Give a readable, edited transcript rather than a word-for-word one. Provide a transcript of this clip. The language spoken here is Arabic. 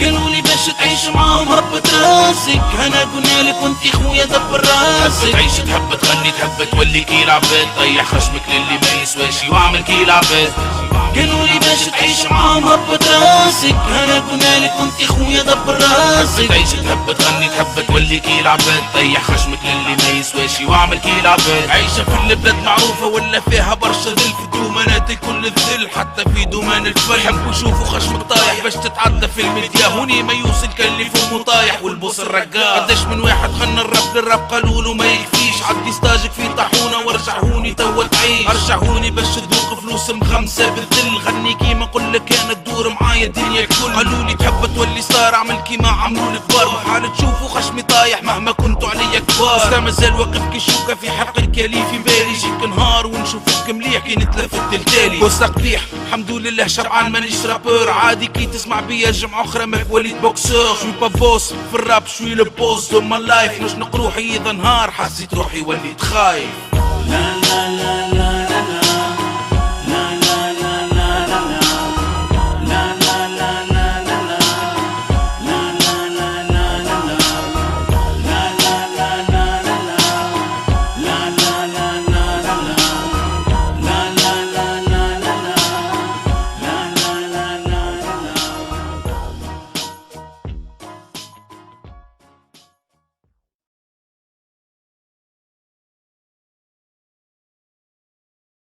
قالولي باش تعيش معاهم هبط راسك، انا قلنالك وانتي خويا دبر راسك. تعيش تحب تغني تحب تولي كي العباد، طيح خشمك للي ما يسواشي واعمل كي العباد. قالولي باش تعيش معاهم هبط راسك، انا قلنالك وانتي خويا دبر راسك. تعيش تحب تغني تحب تولي كي العباد، طيح خشمك للي ما يسواشي واعمل كي العباد. عايشة في البلاد معروفة ولا فيها برشا ذل، في دومانات الكل الذل حتى في دومان الفل. حبوا يشوفوا خشمك طايح باش تتعدى في الميديا، هوني ما يوصل كلفهم وطايح والبوس الرقاق. قداش من واحد غنى الراب للراب قالولو ما يكفيش، عدي ستاجك في طاحونة وارجع هوني توا تعيش. ارجع هوني باش تذوق فلوس مخمسة بالذل، غني كيما نقولك كانت تدور معايا الدنيا الكل. قالولي تحب تولي ستار اعمل كيما عملوا الكبار، محال تشوفوا خشمي طايح مهما كنتوا عليا كبار. بس مازال واقف كشوكة في حق الكلي في بالي، يجيك نهار ونشوفك مليح كي نتلفت التالي. وسط قبيح الحمد لله شبعان مانيش رابور، عادي كي تسمع بيا جمعة اخرى ما وليت بوكسور. شوي با بوس في الراب شوي لبوس دو ماي لايف، نشنق روحي اذا نهار حسيت روحي وليت خايف. لا لا لا